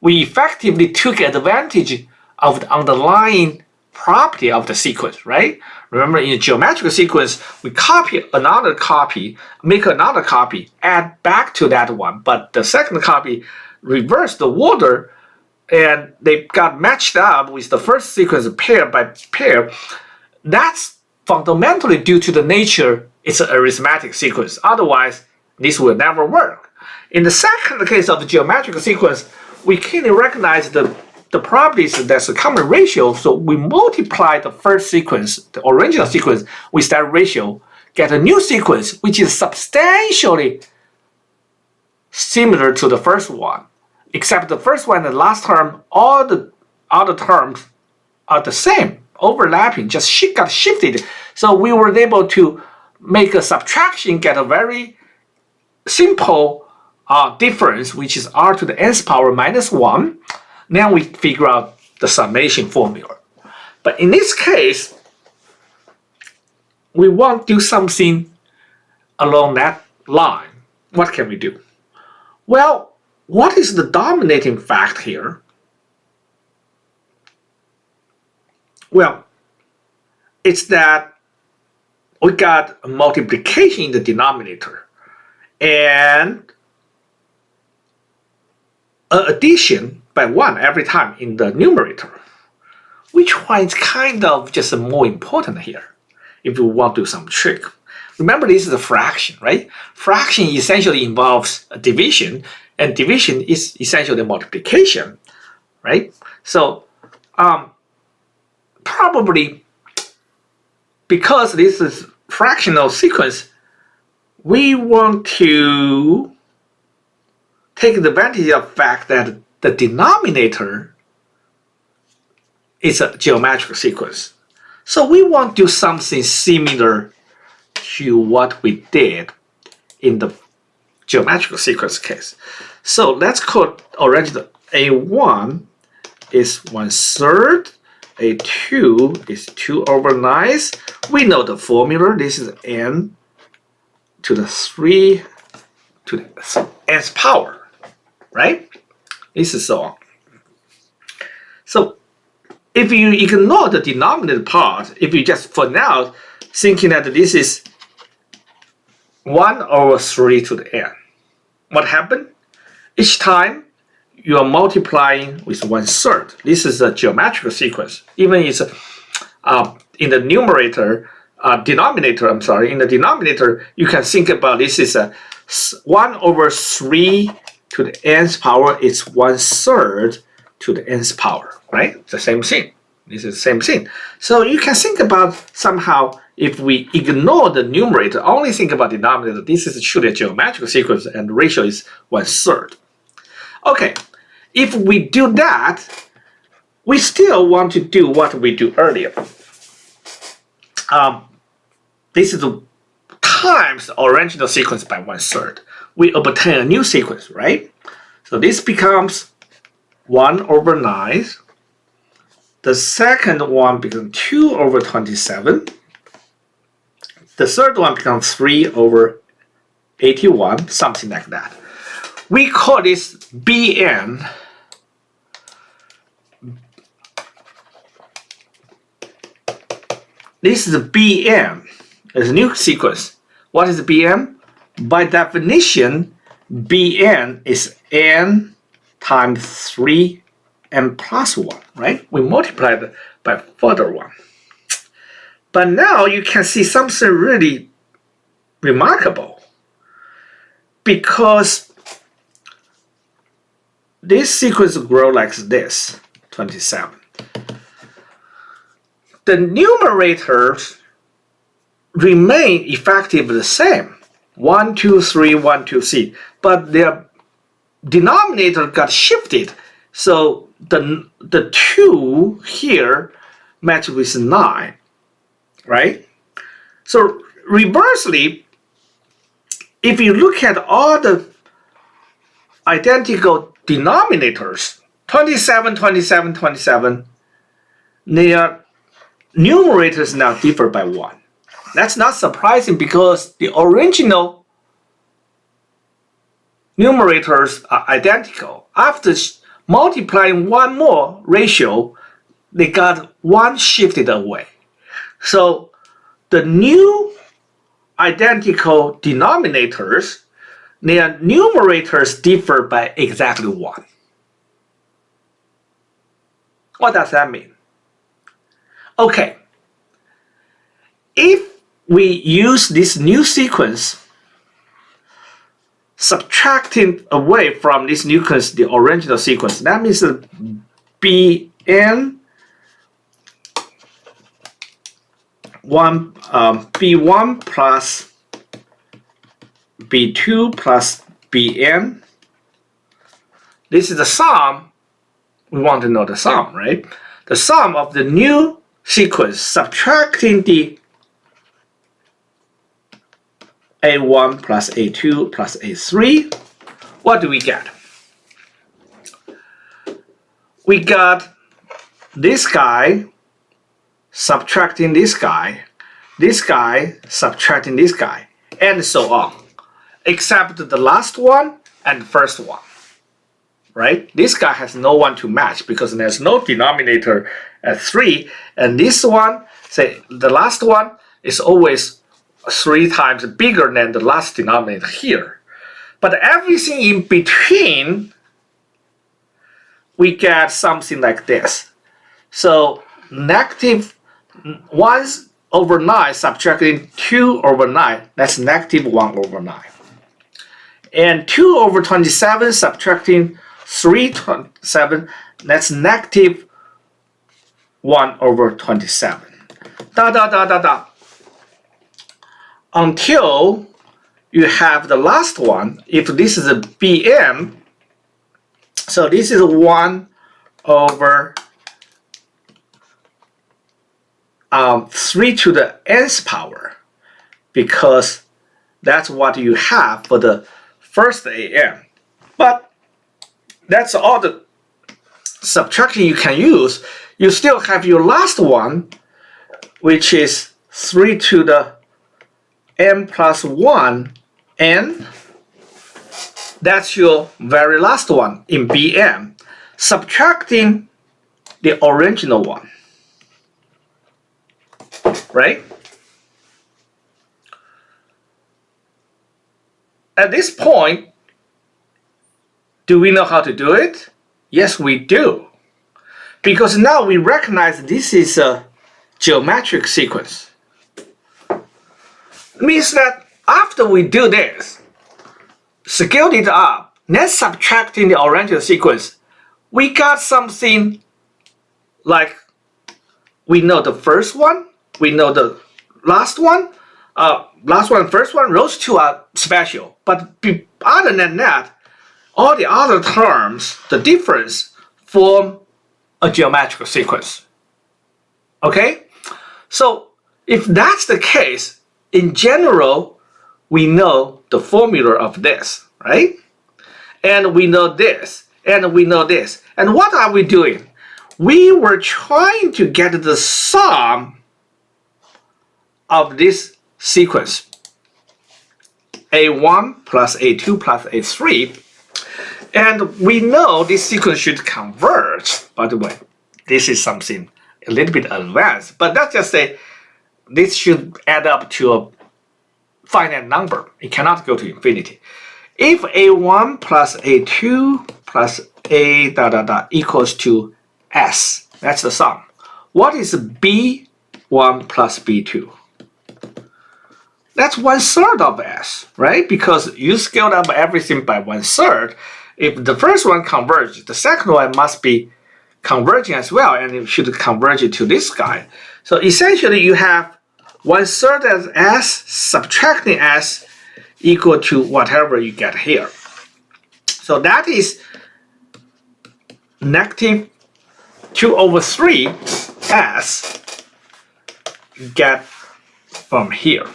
A: we effectively took advantage of the underlying property of the sequence, right? Remember, in a geometrical sequence, we copy another copy, make another copy, add back to that one, but the second copy reverse the order, and they got matched up with the first sequence pair by pair. That's fundamentally due to the nature it's an arithmetic sequence. Otherwise, this will never work. In the second case of the geometrical sequence, we clearly recognize the properties that's a common ratio, so we multiply the first sequence, the original sequence, with that ratio, get a new sequence which is substantially similar to the first one, except the first one and the last term, all the other terms are the same, overlapping, just got shifted. So we were able to make a subtraction, get a very simple difference, which is r to the nth power minus 1. Now we figure out the summation formula. But in this case, we want to do something along that line. What can we do? Well, what is the dominating fact here? Well, it's that we got a multiplication in the denominator and an addition by 1 every time in the numerator. Which one is kind of just more important here if you want to do some trick? Remember, this is a fraction, right? Fraction essentially involves a division, and division is essentially multiplication, right? So probably because this is fractional sequence, we want to take advantage of the fact that the denominator is a geometrical sequence. So we want to do something similar to what we did in the geometrical sequence case. So let's call original A1 is 1/3, A2 is 2/9. We know the formula. This is n to the 3 to the nth power, right? This is so on. So if you ignore the denominator part, if you just for now thinking that this is 1/3 to the n, what happened? Each time you are multiplying with 1/3. This is a geometrical sequence. Even it's in the numerator, denominator. I'm sorry. In the denominator, you can think about this is a 1/3 to the nth power. It's 1/3 to the nth power, right? It's the same thing. This is the same thing. So you can think about somehow if we ignore the numerator, only think about the denominator. This is truly a geometrical sequence, and the ratio is 1/3. Okay, if we do that, we still want to do what we do earlier. This is the times the original sequence by 1/3. We obtain a new sequence, right? So this becomes 1/9. The second one becomes 2/27. The third one becomes 3/81, something like that. We call this Bn. This is Bn. It's a new sequence. What is Bn? By definition, Bn is n times 3n plus 1, right? We multiply it by further one. But now you can see something really remarkable, because this sequence grows like this, 27. The numerators remain effectively the same, 1, 2, 3, 1, 2, 3, but their denominator got shifted. So the 2 here match with 9, right? So reversely, if you look at all the identical denominators, 27, 27, 27, their numerators now differ by 1. That's not surprising because the original numerators are identical. After multiplying one more ratio, they got one shifted away. So the new identical denominators, their numerators differ by exactly 1. What does that mean? Okay, if we use this new sequence, subtracting away from this new sequence the original sequence, that means that Bn B1 plus B2 plus Bn. This is the sum. We want to know the sum, right? The sum of the new sequence subtracting the A1 plus A2 plus A3. What do we get? We got this guy subtracting this guy subtracting this guy, and so on, except the last one and the first one, right? This guy has no one to match because there's no denominator at 3, and this one, say the last one, is always 3 times bigger than the last denominator here. But everything in between, we get something like this. So negative 1 over 9 subtracting 2 over 9, that's negative 1 over 9. And 2 over 27 subtracting 3/27, that's negative 1 over 27. Until you have the last one. If this is a Bm, so this is 1 over 3 to the nth power, because that's what you have for the first Am. But that's all the subtraction you can use. You still have your last one, which is 3 to the m plus 1 n. That's your very last one in Bm, subtracting the original one, right? At this point, do we know how to do it? Yes, we do. Because now we recognize this is a geometric sequence. It means that after we do this, scaled it up, then subtracting the original sequence, we got something like, we know the first one, we know the last one, first one, those two are special. But other than that, all the other terms, the difference, form a geometrical sequence. Okay? So if that's the case, in general, we know the formula of this, right? And we know this, and we know this. And what are we doing? We were trying to get the sum of this sequence, A1 plus A2 plus A3. And we know this sequence should converge. By the way, this is something a little bit advanced, but let's just say this should add up to a finite number. It cannot go to infinity. If A1 plus A2 plus A equals to S, that's the sum. What is B1 plus B2? That's 1/3 of S, right? Because you scaled up everything by 1/3. If the first one converges, the second one must be converging as well, and it should converge it to this guy. So essentially you have 1/3 as S, subtracting S equal to whatever you get here. So that is negative 2/3 S you get from here.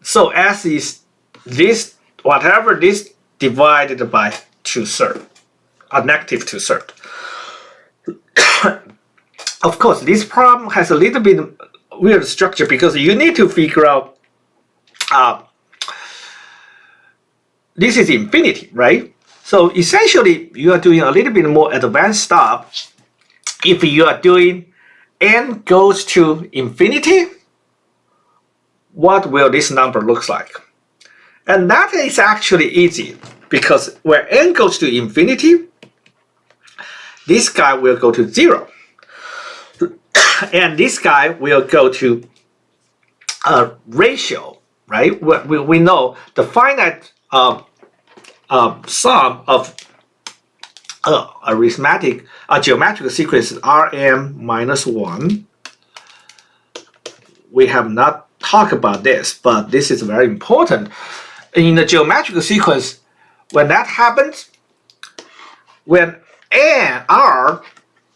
A: So S is this, whatever this divided by 2/3, a negative 2/3. Of course, this problem has a little bit weird structure because you need to figure out this is infinity, right? So essentially, you are doing a little bit more advanced stuff. If you are doing n goes to infinity, what will this number look like? And that is actually easy, because when n goes to infinity, this guy will go to 0. And this guy will go to a ratio, right? We know the finite sum of geometrical sequence is Rm minus 1. We have not talked about this, but this is very important. In the geometrical sequence, when that happens, when R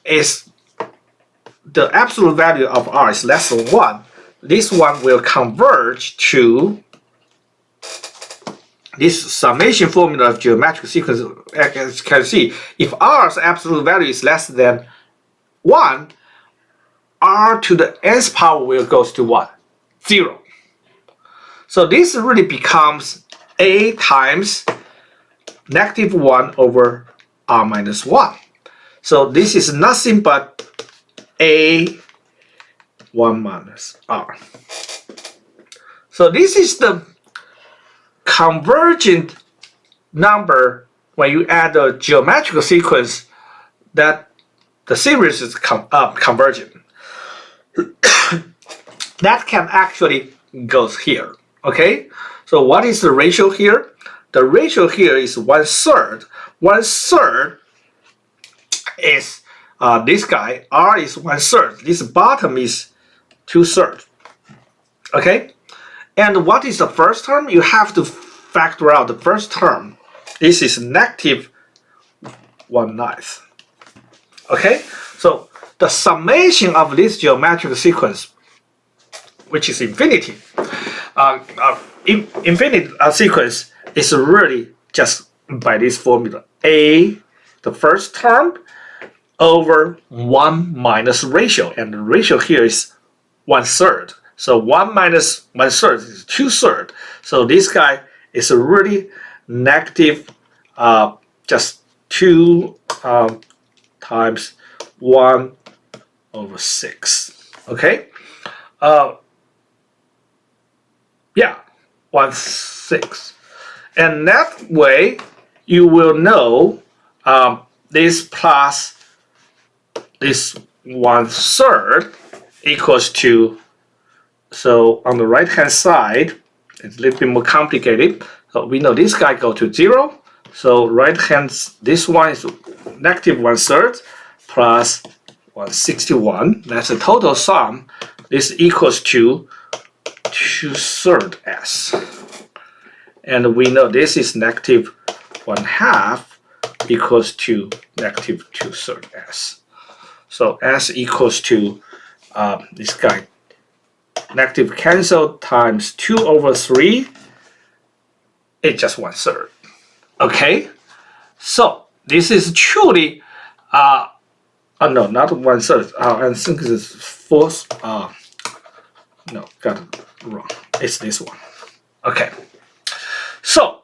A: is the absolute value of R is less than 1, this one will converge to this summation formula of geometric sequence. As you can see, if R's absolute value is less than 1, R to the nth power will go to what? 0. So this really becomes A times negative 1 over R minus 1. So this is nothing but A 1 minus R. So this is the convergent number when you add a geometrical sequence that the series is convergent. That can actually goes here. Okay, so what is the ratio here? The ratio here is 1/3. 1/3 is this guy. R is 1/3. This bottom is 2/3. Okay, and what is the first term? You have to factor out the first term. This is negative 1/9. Okay, so the summation of this geometric sequence, which is infinity, infinite sequence is really just by this formula. A, the first term, over 1 minus ratio. And the ratio here is 1/3. So 1 minus 1/3 is 2/3. So this guy is really negative just 2 times 1 over 6. Okay? Yeah, 1/6. And that way you will know this plus this 1/3 equals to, so on the right hand side, it's a little bit more complicated. So we know this guy go to 0. So right hand, this one is negative 1/3 plus 161. That's the total sum. This equals to 2/3 s. And we know this is negative 1/2 equals to negative 2/3 s. So s equals to this guy, negative cancel times 2 over 3, it's just 1/3. Okay, so this is truly, no, not 1/3. I think this is 4th. No, got it wrong. It's this one. Okay, so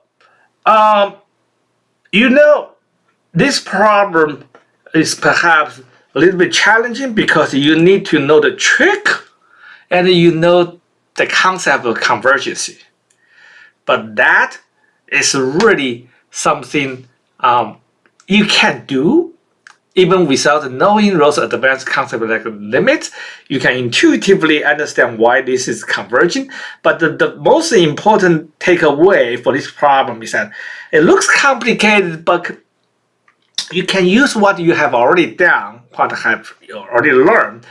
A: you know, this problem is perhaps a little bit challenging because you need to know the trick and you know the concept of convergence. But that is really something you can do even without knowing those advanced concepts like limits. You can intuitively understand why this is converging. But the most important takeaway for this problem is that it looks complicated, but you can use what you have already done, what have you already learned,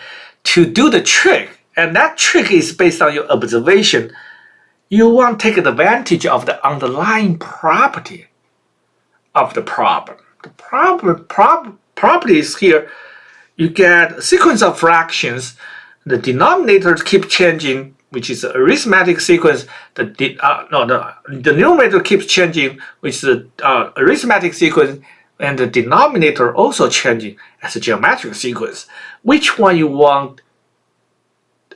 A: to do the trick. And that trick is based on your observation. You want to take advantage of the underlying property of the problem. The property is here. You get a sequence of fractions. The denominators keep changing, which is the arithmetic sequence. The numerator keeps changing, which is the arithmetic sequence, and the denominator also changing as a geometric sequence. Which one you want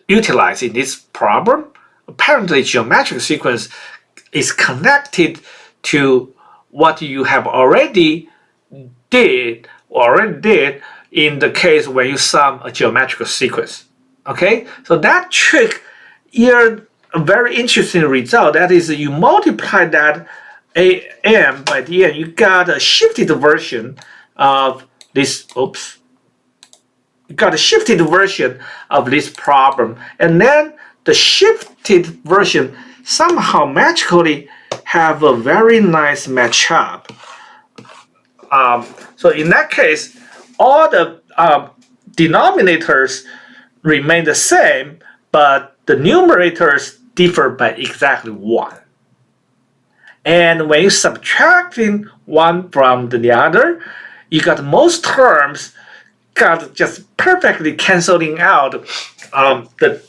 A: utilize in this problem? Apparently, geometric sequence is connected to what you have already did in the case when you sum a geometrical sequence. Okay, so that trick yield a very interesting result. That is, you multiply that am by the end, you got a shifted version of this. Oops. You got a shifted version of this problem, and then the shifted version somehow magically have a very nice matchup. So in that case, all the denominators remain the same, but the numerators differ by exactly 1. And when you're subtracting one from the other, you got most terms got just perfectly canceling out the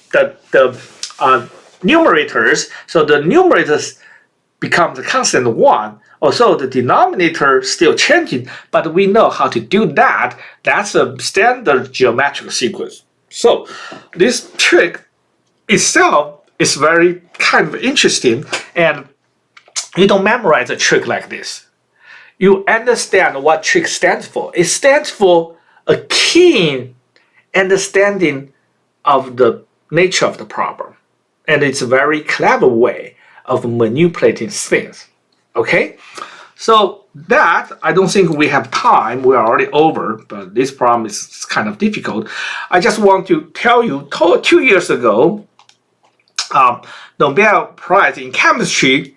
A: numerators. So the numerators become the constant 1. Also, the denominator still changing, but we know how to do that. That's a standard geometrical sequence. So this trick itself is very kind of interesting, and you don't memorize a trick like this. You understand what trick stands for. It stands for a keen understanding of the nature of the problem. And it's a very clever way of manipulating things. Okay? So that, I don't think we have time. We're already over, but this problem is kind of difficult. I just want to tell you, 2 years ago, Nobel Prize in Chemistry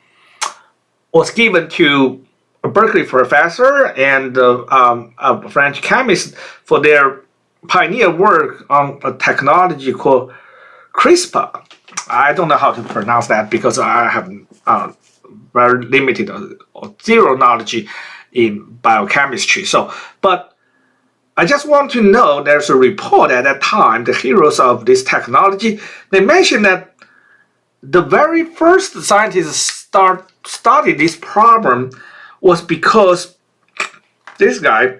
A: was given to a Berkeley professor and a French chemist for their pioneer work on a technology called CRISPR. I don't know how to pronounce that because I have very limited or zero knowledge in biochemistry. So, but I just want to know, there's a report at that time, the heroes of this technology, they mentioned that the very first scientists studied this problem was because this guy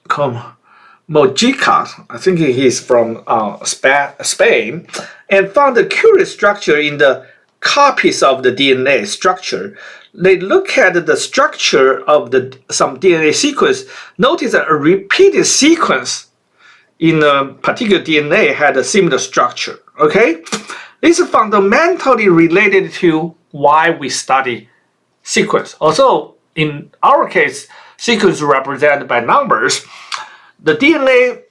A: called Mojica, I think he's from Spain, and found a curious structure in the copies of the DNA structure. They look at the structure of some DNA sequence, notice that a repeated sequence in a particular DNA had a similar structure. Okay, this is fundamentally related to why we study sequence. Also, in our case, sequence represented by numbers. The DNA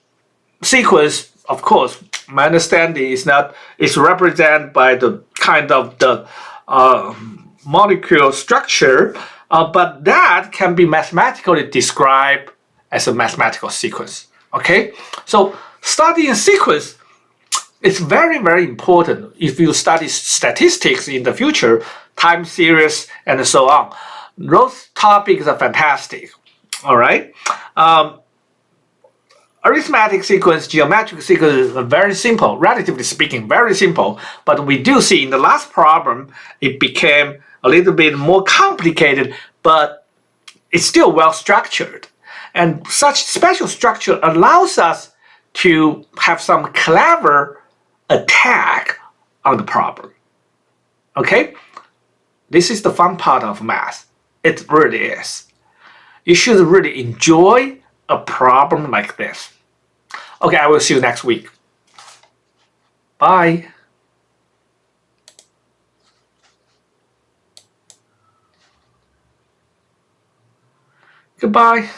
A: sequence, of course, my understanding is that it's represented by the kind of the molecule structure, but that can be mathematically described as a mathematical sequence. Okay, so studying sequence is very, very important if you study statistics in the future, time series, and so on. Those topics are fantastic. All right. Arithmetic sequence, geometric sequence is very simple, relatively speaking, very simple. But we do see in the last problem, it became a little bit more complicated, but it's still well structured. And such special structure allows us to have some clever attack on the problem. Okay? This is the fun part of math. It really is. You should really enjoy a problem like this. Okay, I will see you next week. Bye. Goodbye.